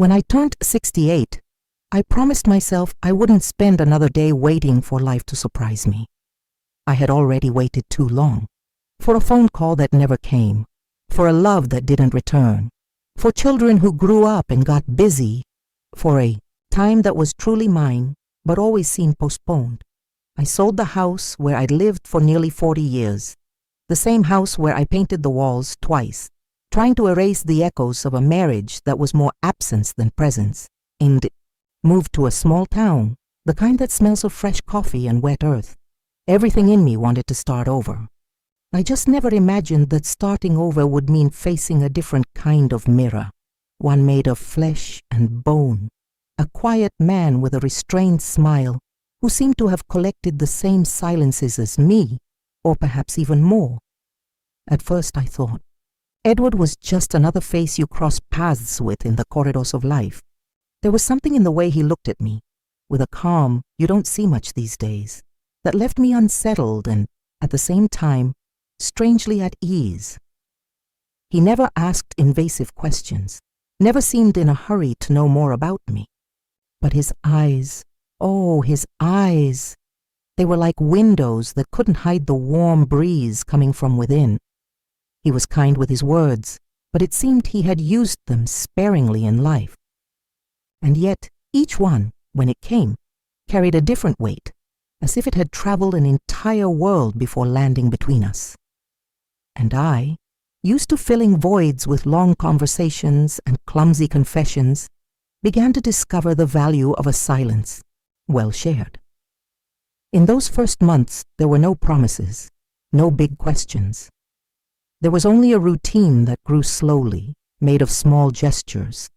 When I turned 68, I promised myself I wouldn't spend another day waiting for life to surprise me. I had already waited too long, for a phone call that never came, for a love that didn't return, for children who grew up and got busy, for a time that was truly mine but always seemed postponed. I sold the house where I'd lived for nearly 40 years, the same house where I painted the walls twice, trying to erase the echoes of a marriage that was more absence than presence, and moved to a small town, the kind that smells of fresh coffee and wet earth. Everything in me wanted to start over. I just never imagined that starting over would mean facing a different kind of mirror, one made of flesh and bone, a quiet man with a restrained smile who seemed to have collected the same silences as me, or perhaps even more. At first I thought, Edward was just another face you cross paths with in the corridors of life. There was something in the way he looked at me, with a calm you don't see much these days, that left me unsettled and, at the same time, strangely at ease. He never asked invasive questions, never seemed in a hurry to know more about me. But his eyes, oh, his eyes! They were like windows that couldn't hide the warm breeze coming from within. He was kind with his words, but it seemed he had used them sparingly in life. And yet, each one, when it came, carried a different weight, as if it had traveled an entire world before landing between us. And I, used to filling voids with long conversations and clumsy confessions, began to discover the value of a silence, well shared. In those first months, there were no promises, no big questions. There was only a routine that grew slowly, made of small gestures,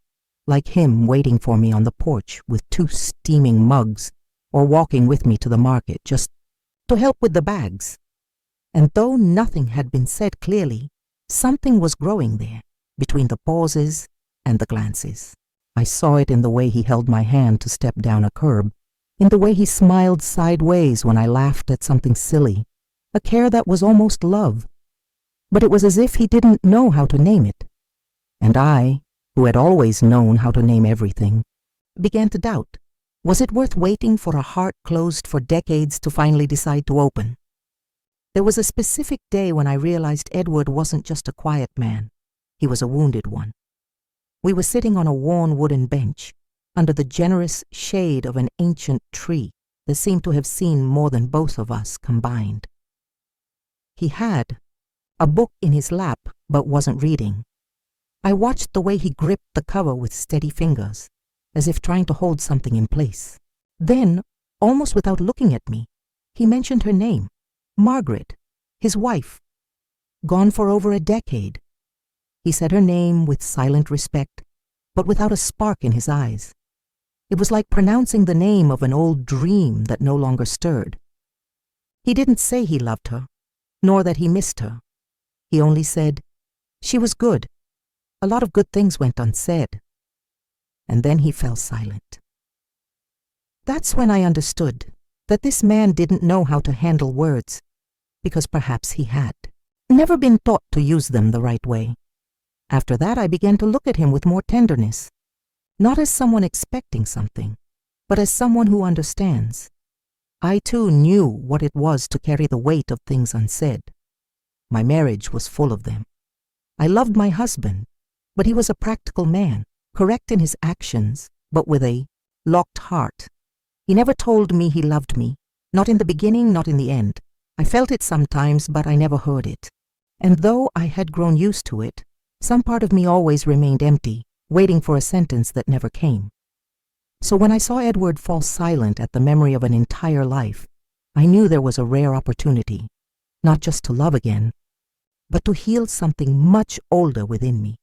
like him waiting for me on the porch with 2 steaming mugs, or walking with me to the market just to help with the bags. And though nothing had been said clearly, something was growing there, between the pauses and the glances. I saw it in the way he held my hand to step down a curb, in the way he smiled sideways when I laughed at something silly, a care that was almost love. But it was as if he didn't know how to name it. And I, who had always known how to name everything, began to doubt. Was it worth waiting for a heart closed for decades to finally decide to open? There was a specific day when I realized Edward wasn't just a quiet man. He was a wounded one. We were sitting on a worn wooden bench, under the generous shade of an ancient tree that seemed to have seen more than both of us combined. He had a book in his lap, but wasn't reading. I watched the way he gripped the cover with steady fingers, as if trying to hold something in place. Then, almost without looking at me, he mentioned her name, Margaret, his wife, gone for over a decade. He said her name with silent respect, but without a spark in his eyes. It was like pronouncing the name of an old dream that no longer stirred. He didn't say he loved her, nor that he missed her. He only said, she was good. A lot of good things went unsaid. And then he fell silent. That's when I understood that this man didn't know how to handle words, because perhaps he had never been taught to use them the right way. After that, I began to look at him with more tenderness, not as someone expecting something, but as someone who understands. I too knew what it was to carry the weight of things unsaid. My marriage was full of them. I loved my husband, but he was a practical man, correct in his actions, but with a locked heart. He never told me he loved me, not in the beginning, not in the end. I felt it sometimes, but I never heard it. And though I had grown used to it, some part of me always remained empty, waiting for a sentence that never came. So when I saw Edward fall silent at the memory of an entire life, I knew there was a rare opportunity, not just to love again, but to heal something much older within me.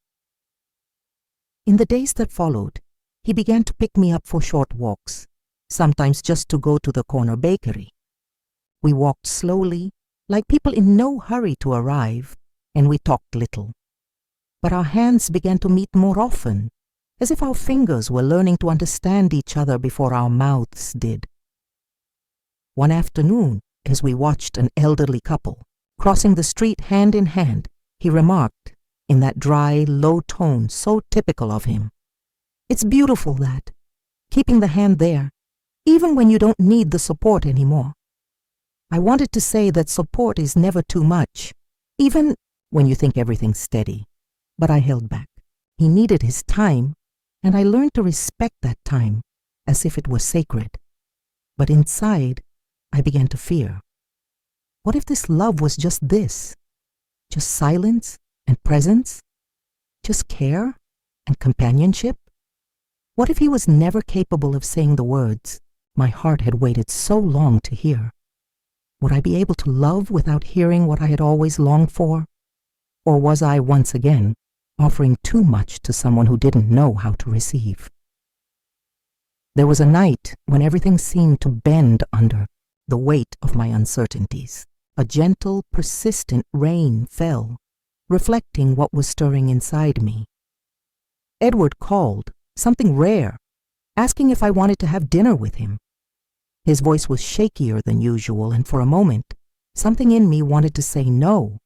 In the days that followed, he began to pick me up for short walks, sometimes just to go to the corner bakery. We walked slowly, like people in no hurry to arrive, and we talked little. But our hands began to meet more often, as if our fingers were learning to understand each other before our mouths did. One afternoon, as we watched an elderly couple crossing the street hand in hand, he remarked, in that dry, low tone so typical of him, It's beautiful that, keeping the hand there, even when you don't need the support anymore. I wanted to say that support is never too much, even when you think everything's steady. But I held back. He needed his time, and I learned to respect that time as if it were sacred. But inside, I began to fear. What if this love was just this? Just silence and presence? Just care and companionship? What if he was never capable of saying the words my heart had waited so long to hear? Would I be able to love without hearing what I had always longed for? Or was I once again offering too much to someone who didn't know how to receive? There was a night when everything seemed to bend under the weight of my uncertainties. A gentle, persistent rain fell, reflecting what was stirring inside me. Edward called, something rare, asking if I wanted to have dinner with him. His voice was shakier than usual, and for a moment, something in me wanted to say no.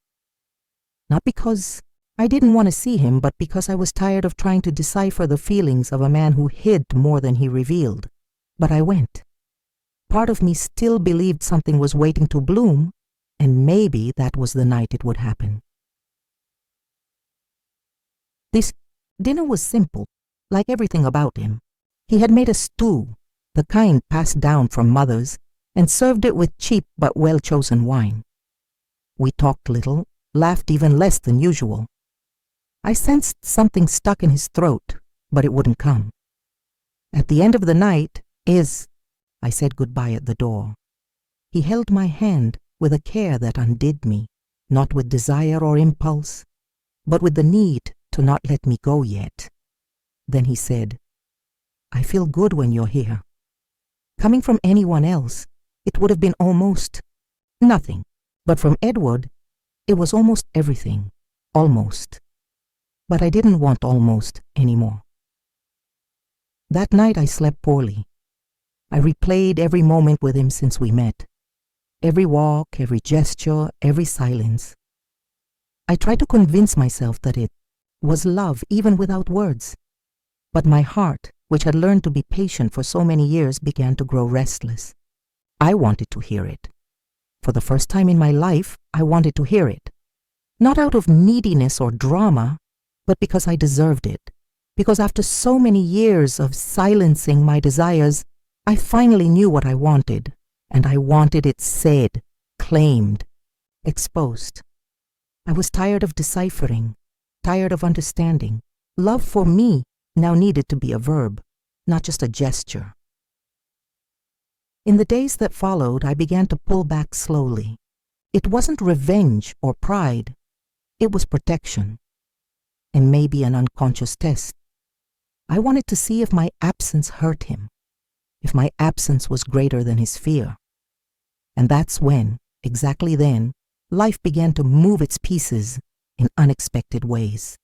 Not because I didn't want to see him, but because I was tired of trying to decipher the feelings of a man who hid more than he revealed. But I went. Part of me still believed something was waiting to bloom, and maybe that was the night it would happen. This dinner was simple, like everything about him. He had made a stew, the kind passed down from mothers, and served it with cheap but well-chosen wine. We talked little, laughed even less than usual. I sensed something stuck in his throat, but it wouldn't come. At the end of the night, I said goodbye at the door. He held my hand with a care that undid me, not with desire or impulse, but with the need to not let me go yet. Then he said, "I feel good when you're here." Coming from anyone else, it would have been almost nothing, but from Edward, it was almost everything, almost. But I didn't want almost anymore. That night I slept poorly. I replayed every moment with him since we met. Every walk, every gesture, every silence. I tried to convince myself that it was love even without words. But my heart, which had learned to be patient for so many years, began to grow restless. I wanted to hear it. For the first time in my life, I wanted to hear it. Not out of neediness or drama, but because I deserved it. Because after so many years of silencing my desires, I finally knew what I wanted. And I wanted it said, claimed, exposed. I was tired of deciphering, tired of understanding. Love for me now needed to be a verb, not just a gesture. In the days that followed, I began to pull back slowly. It wasn't revenge or pride. It was protection. And maybe an unconscious test. I wanted to see if my absence hurt him, if my absence was greater than his fear. And that's when, exactly then, life began to move its pieces in unexpected ways.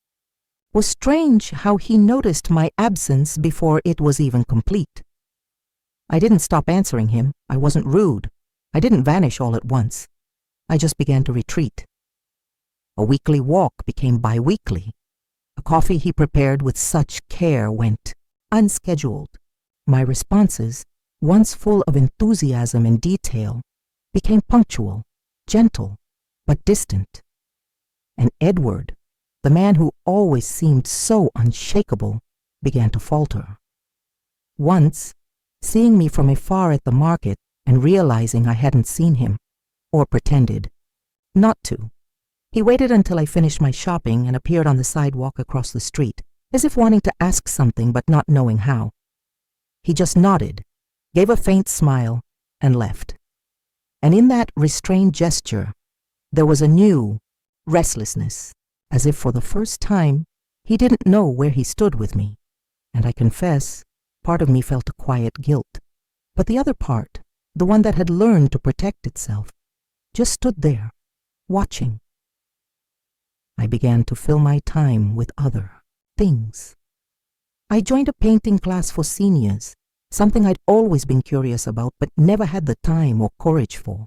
It was strange how he noticed my absence before it was even complete. I didn't stop answering him. I wasn't rude. I didn't vanish all at once. I just began to retreat. A weekly walk became bi-weekly. A coffee he prepared with such care went unscheduled. My responses, once full of enthusiasm and detail, became punctual, gentle, but distant. And Edward, the man who always seemed so unshakable, began to falter. Once, seeing me from afar at the market and realizing I hadn't seen him, or pretended not to, he waited until I finished my shopping and appeared on the sidewalk across the street, as if wanting to ask something but not knowing how. He just nodded, gave a faint smile, and left. And in that restrained gesture, there was a new restlessness, as if for the first time he didn't know where he stood with me. And I confess, part of me felt a quiet guilt. But the other part, the one that had learned to protect itself, just stood there, watching. I began to fill my time with other things. I joined a painting class for seniors, something I'd always been curious about but never had the time or courage for.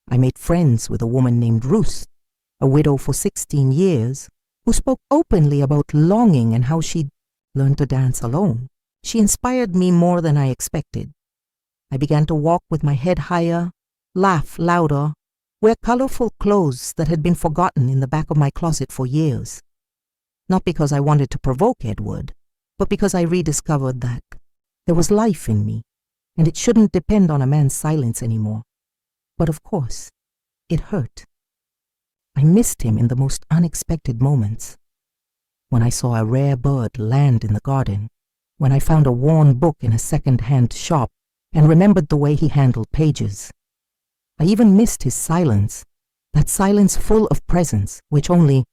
I made friends with a woman named Ruth, a widow for 16 years, who spoke openly about longing and how she'd learn to dance alone. She inspired me more than I expected. I began to walk with my head higher, laugh louder, wear colorful clothes that had been forgotten in the back of my closet for years. Not because I wanted to provoke Edward, but because I rediscovered that there was life in me, and it shouldn't depend on a man's silence anymore. But of course, it hurt. I missed him in the most unexpected moments. When I saw a rare bird land in the garden, when I found a worn book in a second-hand shop and remembered the way he handled pages. I even missed his silence, that silence full of presence which only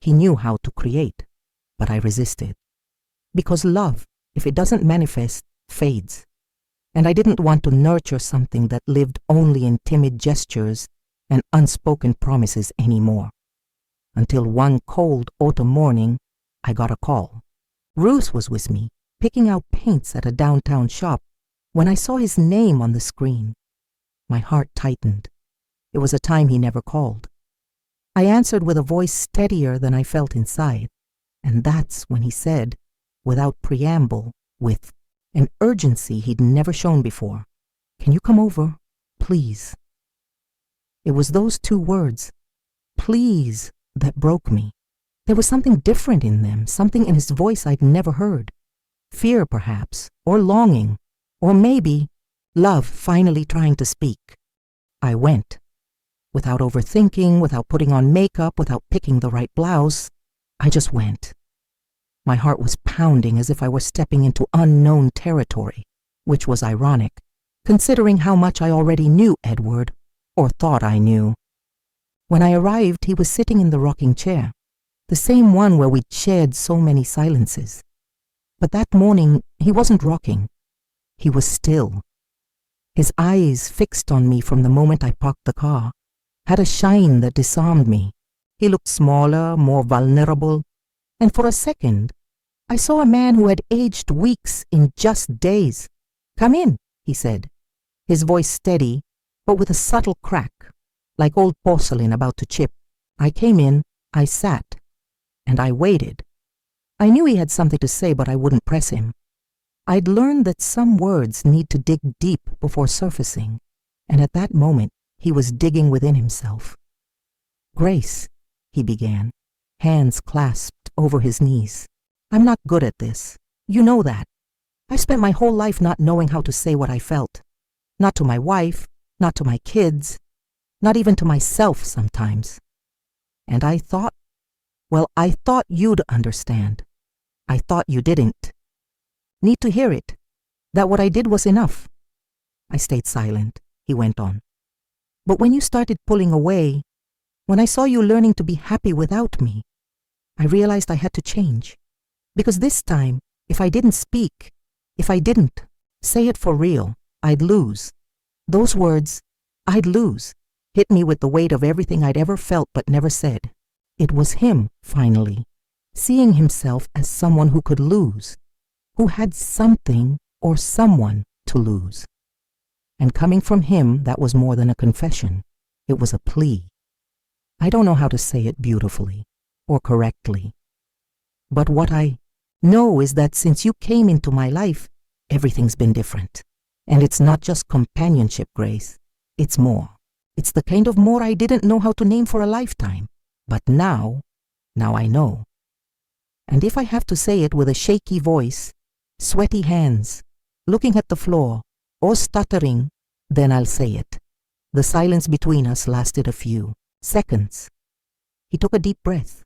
he knew how to create, but I resisted. Because love, if it doesn't manifest, fades. And I didn't want to nurture something that lived only in timid gestures and unspoken promises anymore. Until one cold autumn morning, I got a call. Ruth was with me, picking out paints at a downtown shop, when I saw his name on the screen. My heart tightened. It was a time he never called. I answered with a voice steadier than I felt inside, and that's when he said, without preamble, with an urgency he'd never shown before, "Can you come over, please?" It was those two words, "please," that broke me. There was something different in them, something in his voice I'd never heard. Fear, perhaps, or longing, or maybe love finally trying to speak. I went. Without overthinking, without putting on makeup, without picking the right blouse, I just went. My heart was pounding as if I were stepping into unknown territory, which was ironic, considering how much I already knew Edward, or thought I knew. When I arrived, he was sitting in the rocking chair, the same one where we'd shared so many silences. But that morning, he wasn't rocking. He was still. His eyes, fixed on me from the moment I parked the car, had a shine that disarmed me. He looked smaller, more vulnerable, and for a second, I saw a man who had aged weeks in just days. "Come in," he said, his voice steady, but with a subtle crack, like old porcelain about to chip. I came in, I sat, and I waited. I knew he had something to say, but I wouldn't press him. I'd learned that some words need to dig deep before surfacing, and at that moment, he was digging within himself. "Grace," he began, hands clasped over his knees. "I'm not good at this. You know that. I spent my whole life not knowing how to say what I felt. Not to my wife, not to my kids, not even to myself sometimes. And I thought you'd understand. I thought you didn't. Need to hear it, that what I did was enough." I stayed silent. He went on. "But when you started pulling away, when I saw you learning to be happy without me, I realized I had to change. Because this time, if I didn't speak, if I didn't say it for real, I'd lose. Those words, I'd lose, hit me with the weight of everything I'd ever felt but never said. It was him, finally, seeing himself as someone who could lose, who had something or someone to lose. And coming from him, that was more than a confession. It was a plea. I don't know how to say it beautifully or correctly. But what I know is that since you came into my life, everything's been different. And it's not just companionship, Grace. It's more. It's the kind of more I didn't know how to name for a lifetime. But now I know. And if I have to say it with a shaky voice, sweaty hands, looking at the floor, or stuttering, then I'll say it. The silence between us lasted a few seconds. He took a deep breath,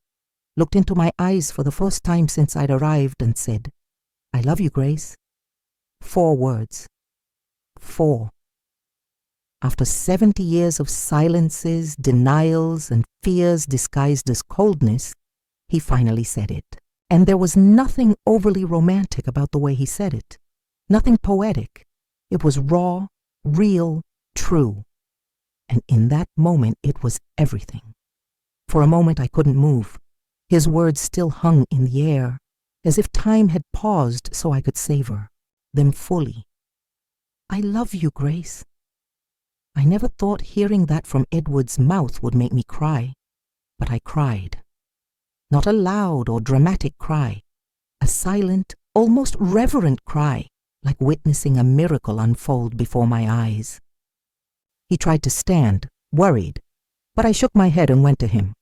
looked into my eyes for the first time since I'd arrived, and said, "I love you, Grace." 4 words. 4. After 70 years of silences, denials, and fears disguised as coldness, he finally said it. And there was nothing overly romantic about the way he said it. Nothing poetic. It was raw, real, true. And in that moment, it was everything. For a moment, I couldn't move. His words still hung in the air, as if time had paused so I could savor them fully. "I love you, Grace." I never thought hearing that from Edward's mouth would make me cry, but I cried. Not a loud or dramatic cry, a silent, almost reverent cry, like witnessing a miracle unfold before my eyes. He tried to stand, worried, but I shook my head and went to him.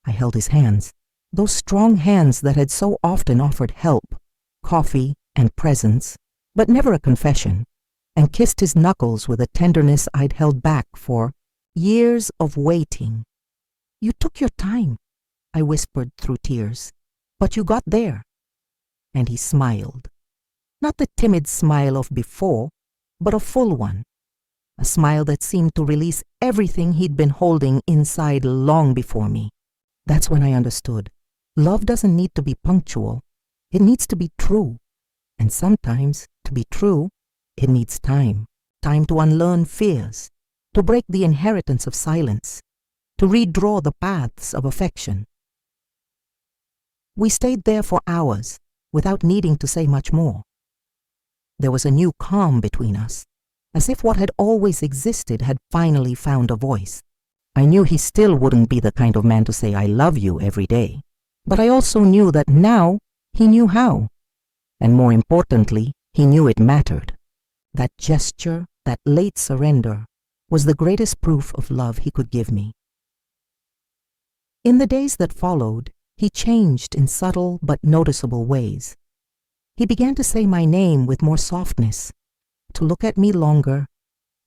I held his hands, those strong hands that had so often offered help, coffee, and presents, but never a confession, and kissed his knuckles with a tenderness I'd held back for years of waiting. "You took your time," I whispered through tears, "but you got there." And he smiled. Not the timid smile of before, but a full one. A smile that seemed to release everything he'd been holding inside long before me. That's when I understood. Love doesn't need to be punctual. It needs to be true. And sometimes, to be true, it needs time. Time to unlearn fears, to break the inheritance of silence, to redraw the paths of affection. We stayed there for hours, without needing to say much more. There was a new calm between us, as if what had always existed had finally found a voice. I knew he still wouldn't be the kind of man to say "I love you" every day, but I also knew that now he knew how. And more importantly, he knew it mattered. That gesture, that late surrender, was the greatest proof of love he could give me. In the days that followed, he changed in subtle but noticeable ways. He began to say my name with more softness, to look at me longer,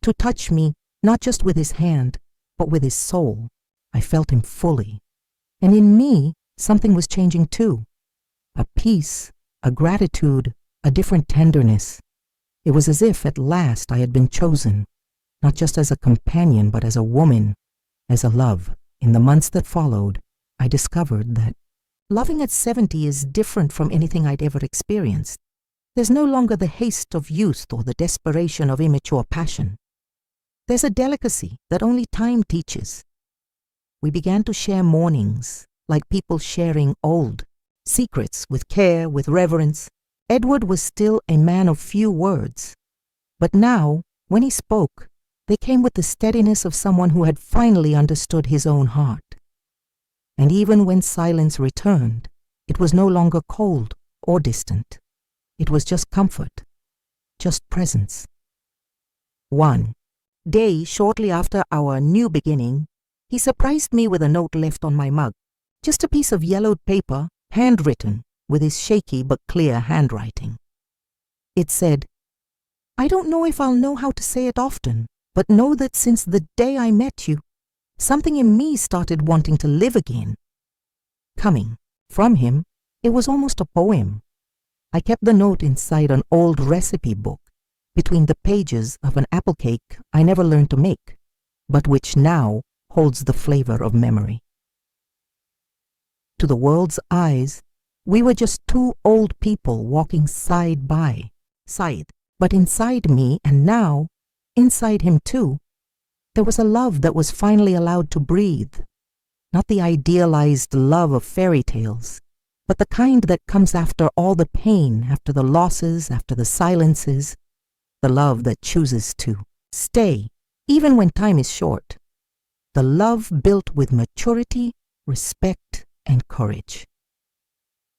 to touch me not just with his hand, but with his soul. I felt him fully. And in me, something was changing too. A peace, a gratitude, a different tenderness. It was as if at last I had been chosen, not just as a companion, but as a woman, as a love. In the months that followed, I discovered that loving at 70 is different from anything I'd ever experienced. There's no longer the haste of youth or the desperation of immature passion. There's a delicacy that only time teaches. We began to share mornings, like people sharing old secrets, with care, with reverence. Edward was still a man of few words, but now, when he spoke, they came with the steadiness of someone who had finally understood his own heart. And even when silence returned, it was no longer cold or distant. It was just comfort, just presence. One day, shortly after our new beginning, he surprised me with a note left on my mug, just a piece of yellowed paper, handwritten, with his shaky but clear handwriting. It said, "I don't know if I'll know how to say it often, but know that since the day I met you, something in me started wanting to live again." Coming from him, it was almost a poem. I kept the note inside an old recipe book, between the pages of an apple cake I never learned to make, but which now holds the flavor of memory. To the world's eyes, we were just two old people walking side by side, but inside me, and now inside him too, there was a love that was finally allowed to breathe. Not the idealized love of fairy tales, but the kind that comes after all the pain, after the losses, after the silences. The love that chooses to stay, even when time is short. The love built with maturity, respect, and courage.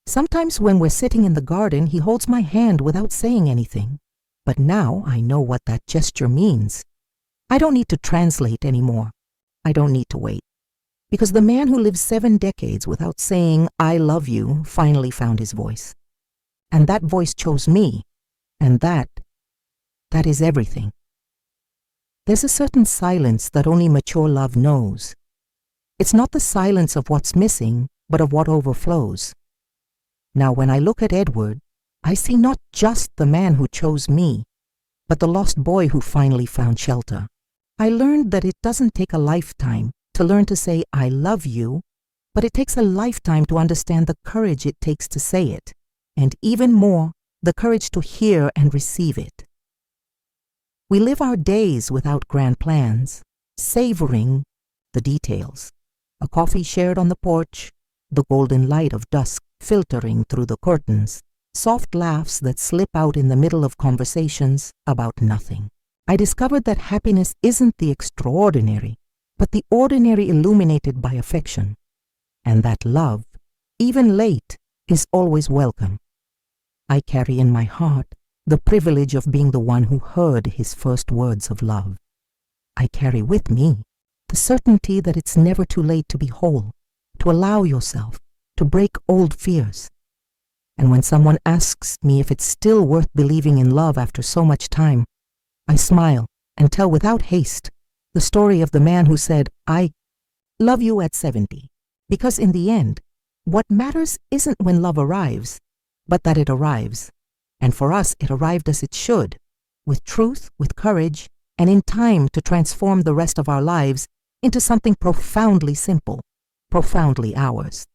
Sometimes when we're sitting in the garden, he holds my hand without saying anything. But now I know what that gesture means. I don't need to translate anymore. I don't need to wait. Because the man who lived 7 decades without saying "I love you" finally found his voice. And that voice chose me. And that is everything. There's a certain silence that only mature love knows. It's not the silence of what's missing, but of what overflows. Now when I look at Edward, I see not just the man who chose me, but the lost boy who finally found shelter. I learned that it doesn't take a lifetime to learn to say "I love you," but it takes a lifetime to understand the courage it takes to say it, and even more, the courage to hear and receive it. We live our days without grand plans, savoring the details. A coffee shared on the porch, the golden light of dusk filtering through the curtains, soft laughs that slip out in the middle of conversations about nothing. I discovered that happiness isn't the extraordinary, but the ordinary illuminated by affection, and that love, even late, is always welcome. I carry in my heart the privilege of being the one who heard his first words of love. I carry with me the certainty that it's never too late to be whole, to allow yourself to break old fears. And when someone asks me if it's still worth believing in love after so much time, I smile and tell without haste the story of the man who said, "I love you at 70, because in the end, what matters isn't when love arrives, but that it arrives. And for us, it arrived as it should, with truth, with courage, and in time to transform the rest of our lives into something profoundly simple, profoundly ours."